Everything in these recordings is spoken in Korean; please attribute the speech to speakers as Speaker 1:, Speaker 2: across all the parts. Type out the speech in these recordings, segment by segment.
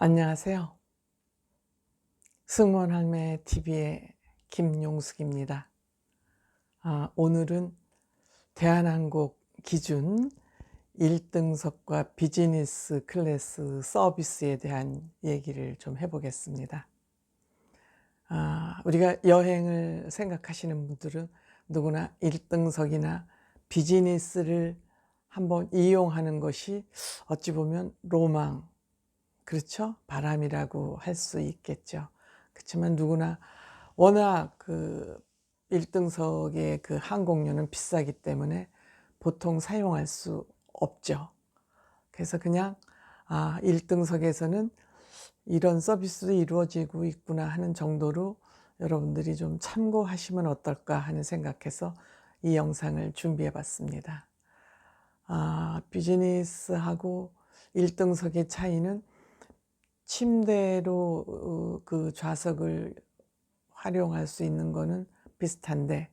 Speaker 1: 안녕하세요. 승무원할매 TV의 김용숙입니다. 오늘은 대한항공 기준 1등석과 비즈니스 클래스 서비스에 대한 얘기를 좀 해보겠습니다. 우리가 여행을 생각하시는 분들은 누구나 1등석이나 비즈니스를 한번 이용하는 것이 어찌 보면 로망, 그렇죠? 바람이라고 할 수 있겠죠. 그렇지만 누구나 워낙 1등석의 그 항공료는 비싸기 때문에 보통 사용할 수 없죠. 그래서 그냥 1등석에서는 이런 서비스도 이루어지고 있구나 하는 정도로 여러분들이 좀 참고하시면 어떨까 하는 생각해서 이 영상을 준비해 봤습니다. 비즈니스하고 1등석의 차이는 침대로 그 좌석을 활용할 수 있는 거는 비슷한데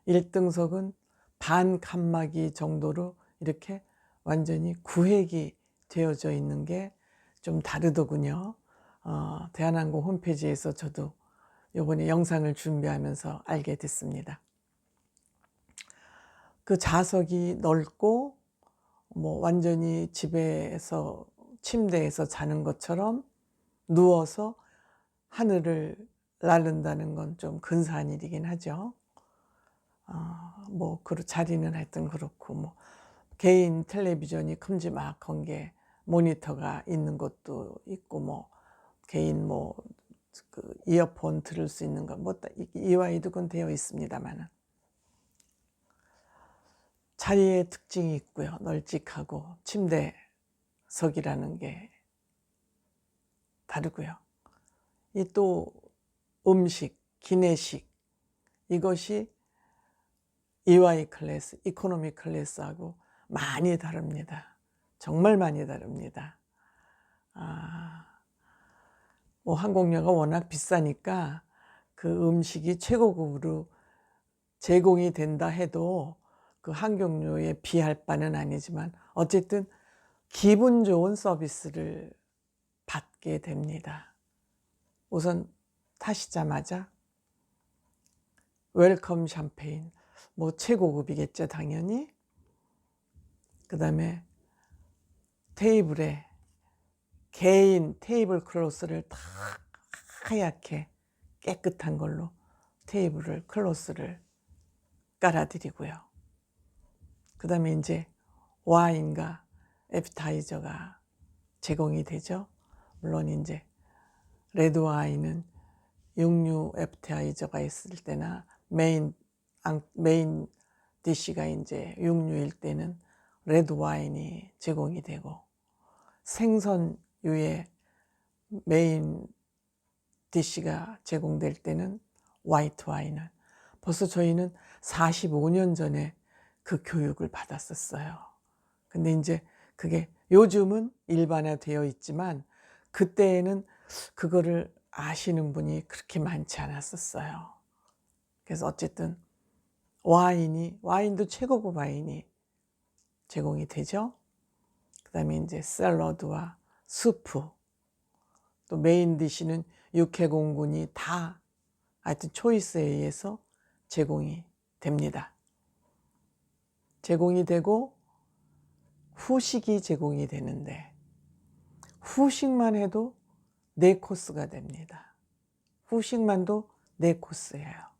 Speaker 1: 1등석은 반 칸막이 정도로 이렇게 완전히 구획이 되어져 있는 게 좀 다르더군요. 대한항공 홈페이지에서 저도 이번에 영상을 준비하면서 알게 됐습니다. 그 좌석이 넓고 완전히 집에서 침대에서 자는 것처럼 누워서 하늘을 나른다는 건 좀 근사한 일이긴 하죠. 그 자리는 하여튼 그렇고 개인 텔레비전이 큼지막한 게 모니터가 있는 것도 있고 개인 그 이어폰 들을 수 있는 거 이와이도 되어 있습니다만은 자리의 특징이 있고요. 널찍하고 침대석이라는 게 다르고요. 이 또 음식, 기내식 이것이 EY 클래스, 이코노미 클래스하고 많이 다릅니다. 정말 많이 다릅니다. 항공료가 워낙 비싸니까 그 음식이 최고급으로 제공이 된다 해도 그 항공료에 비할 바는 아니지만 어쨌든 기분 좋은 서비스를 받게 됩니다. 우선 타시자마자 웰컴 샴페인, 최고급이겠죠, 당연히. 그 다음에 테이블에 개인 테이블 클로스를 다 하얗게 깨끗한 걸로 테이블을 클로스를 깔아드리고요. 그 다음에 이제 와인과 애프타이저가 제공이 되죠. 물론 이제 레드 와인은 육류 애프타이저가 있을 때나 메인 디시가 이제 육류일 때는 레드 와인이 제공이 되고 생선류의 메인 디시가 제공될 때는 화이트 와인을 벌써 저희는 45년 전에 그 교육을 받았었어요. 근데 이제 그게 요즘은 일반화되어 있지만 그때에는 그거를 아시는 분이 그렇게 많지 않았었어요. 그래서 어쨌든 와인도 최고급 와인이 제공이 되죠. 그 다음에 이제 샐러드와 수프, 또 메인 디시는 육해공군이 다 하여튼 초이스에 의해서 제공이 됩니다. 제공이 되고 후식이 제공이 되는데 후식만 해도 4코스가 됩니다. 후식만도 4코스예요.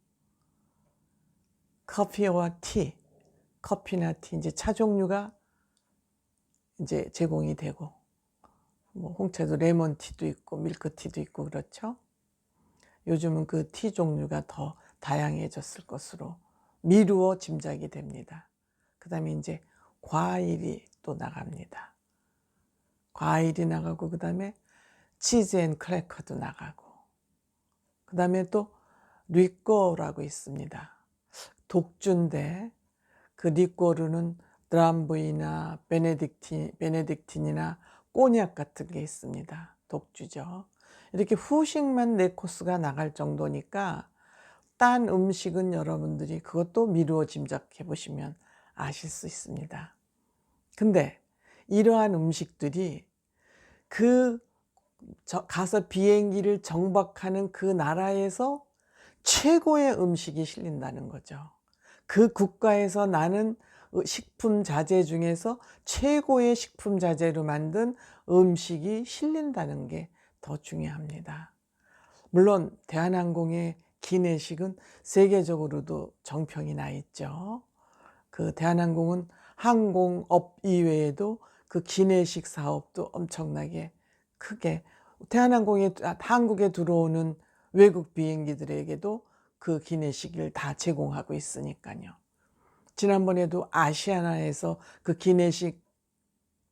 Speaker 1: 커피와 티, 커피나 티, 이제 차 종류가 이제 제공이 되고 홍차도 레몬티도 있고 밀크티도 있고 그렇죠. 요즘은 그 티 종류가 더 다양해졌을 것으로 미루어 짐작이 됩니다. 그 다음에 이제 과일이 또 나갑니다. 과일이 나가고 그 다음에 치즈 앤 크래커도 나가고 그 다음에 또 리꼬라고 있습니다. 독주인데 그 리꼬르는 드람부이나 베네딕틴이나 꼬냑 같은 게 있습니다. 독주죠. 이렇게 후식만 4코스가 나갈 정도니까 딴 음식은 여러분들이 그것도 미루어 짐작해 보시면 아실 수 있습니다. 근데 이러한 음식들이 그 가서 비행기를 정박하는 그 나라에서 최고의 음식이 실린다는 거죠. 그 국가에서 나는 식품 자재 중에서 최고의 식품 자재로 만든 음식이 실린다는 게 더 중요합니다. 물론 대한항공의 기내식은 세계적으로도 정평이 나 있죠. 그 대한항공은 항공업 이외에도 그 기내식 사업도 엄청나게 크게, 대한항공에 한국에 들어오는 외국 비행기들에게도 그 기내식을 다 제공하고 있으니까요. 지난번에도 아시아나에서 그 기내식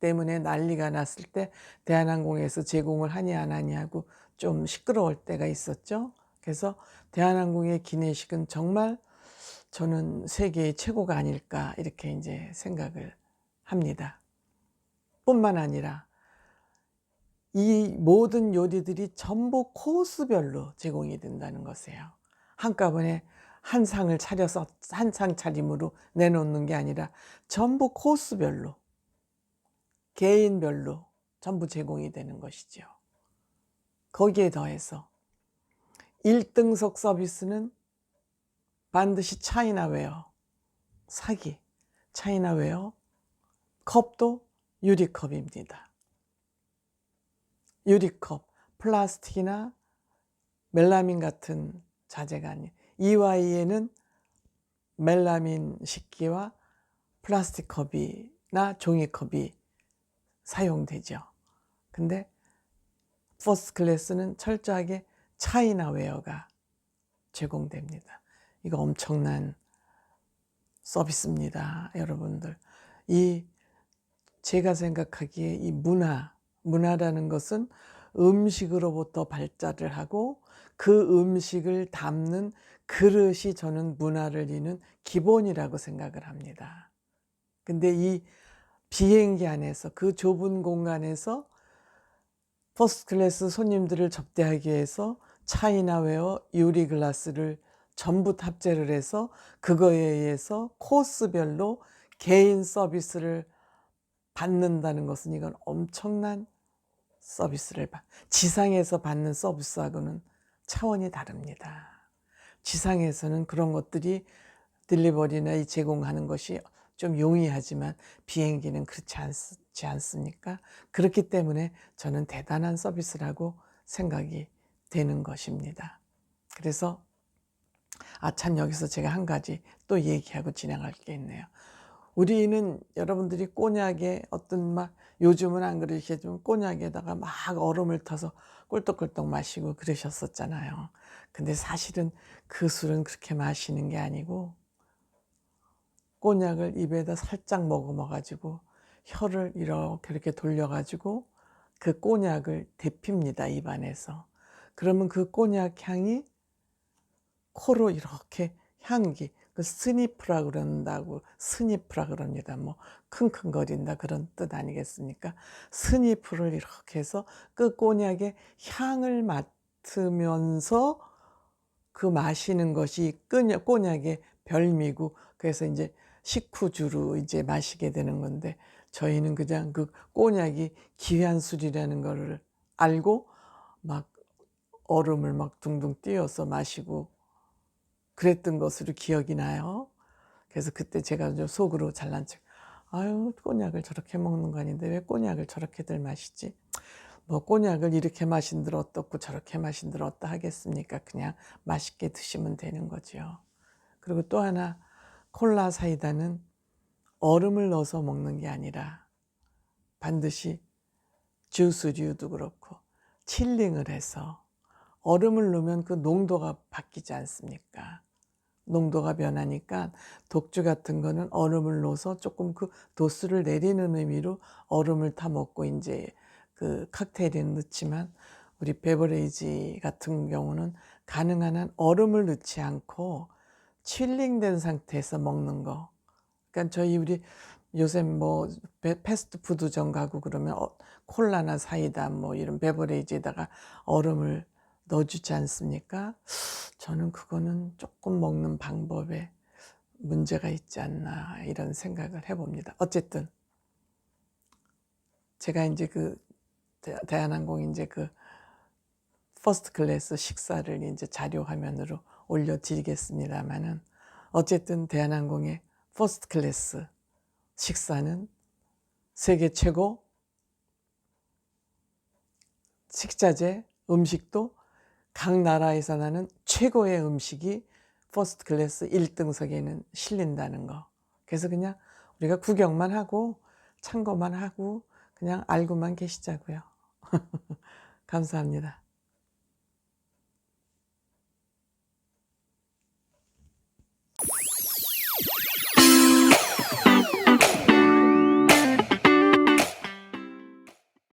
Speaker 1: 때문에 난리가 났을 때 대한항공에서 제공을 하니 안 하냐고 좀 시끄러울 때가 있었죠. 그래서 대한항공의 기내식은 정말 저는 세계의 최고가 아닐까 이렇게 이제 생각을 합니다. 뿐만 아니라 이 모든 요리들이 전부 코스별로 제공이 된다는 것이에요. 한꺼번에 한 상을 차려서 한 상 차림으로 내놓는 게 아니라 전부 코스별로, 개인별로 전부 제공이 되는 것이죠. 거기에 더해서 1등석 서비스는 반드시 차이나웨어, 사기, 차이나웨어, 컵도 유리컵입니다. 유리컵, 플라스틱이나 멜라민 같은 자재가 아닌, EY에는 멜라민 식기와 플라스틱 컵이나 종이컵이 사용되죠. 근데 퍼스트 클래스는 철저하게 차이나웨어가 제공됩니다. 이거 엄청난 서비스입니다, 여러분들. 제가 생각하기에 이 문화라는 것은 음식으로부터 발달을 하고 그 음식을 담는 그릇이 저는 문화를 이루는 기본이라고 생각을 합니다. 근데 이 비행기 안에서, 그 좁은 공간에서 퍼스트 클래스 손님들을 접대하기 위해서 차이나웨어, 유리 글라스를 전부 탑재를 해서 그거에 의해서 코스별로 개인 서비스를 받는다는 것은 이건 엄청난 서비스를 지상에서 받는 서비스하고는 차원이 다릅니다. 지상에서는 그런 것들이 딜리버리나 제공하는 것이 좀 용이하지만 비행기는 그렇지 않습니까? 그렇기 때문에 저는 대단한 서비스라고 생각이 되는 것입니다. 그래서 참 여기서 제가 한 가지 또 얘기하고 진행할 게 있네요. 우리는 여러분들이 꼬냑에 요즘은 안 그러시지만 꼬냑에다가 막 얼음을 타서 꿀떡꿀떡 마시고 그러셨었잖아요. 근데 사실은 그 술은 그렇게 마시는 게 아니고 꼬냑을 입에다 살짝 머금어가지고 혀를 이렇게 돌려가지고 그 꼬냑을 데핍니다, 입안에서. 그러면 그 꼬냑 향이 코로 이렇게 향기, 그 스니프라 그런다고, 스니프라 그럽니다. 뭐 킁킁거린다 그런 뜻 아니겠습니까? 스니프를 이렇게 해서 그 꼬냑의 향을 맡으면서 그 마시는 것이 꼬냑의 별미고, 그래서 이제 식후주로 이제 마시게 되는 건데, 저희는 그냥 그 꼬냑이 귀한 술이라는 거를 알고 막 얼음을 막 둥둥 띄워서 마시고 그랬던 것으로 기억이 나요. 그래서 그때 제가 좀 속으로 잘난 척, 아유, 꼬냑을 저렇게 먹는 거 아닌데 왜 꼬냑을 저렇게들 마시지? 뭐 꼬냑을 이렇게 마신들 어떻고 저렇게 마신들 어떠 하겠습니까? 그냥 맛있게 드시면 되는 거죠. 그리고 또 하나, 콜라 사이다는 얼음을 넣어서 먹는 게 아니라 반드시 주스류도 그렇고 칠링을 해서, 얼음을 넣으면 그 농도가 바뀌지 않습니까? 농도가 변하니까 독주 같은 거는 얼음을 넣어서 조금 그 도수를 내리는 의미로 얼음을 타 먹고 이제 그 칵테일에는 넣지만, 우리 베버레이지 같은 경우는 가능한 한 얼음을 넣지 않고 칠링된 상태에서 먹는 거. 그러니까 우리 요새 뭐 패스트푸드점 가고 그러면 콜라나 사이다 뭐 이런 베버레이지에다가 얼음을 넣어주지 않습니까? 저는 그거는 조금 먹는 방법에 문제가 있지 않나 이런 생각을 해봅니다. 어쨌든 제가 이제 그 대한항공 이제 그 퍼스트 클래스 식사를 이제 자료 화면으로 올려드리겠습니다만은 어쨌든 대한항공의 퍼스트 클래스 식사는 세계 최고, 식자재, 음식도 각 나라에서 나는 최고의 음식이 퍼스트 클래스 1등석에는 실린다는 거. 그래서 그냥 우리가 구경만 하고 참고만 하고 그냥 알고만 계시자고요. 감사합니다.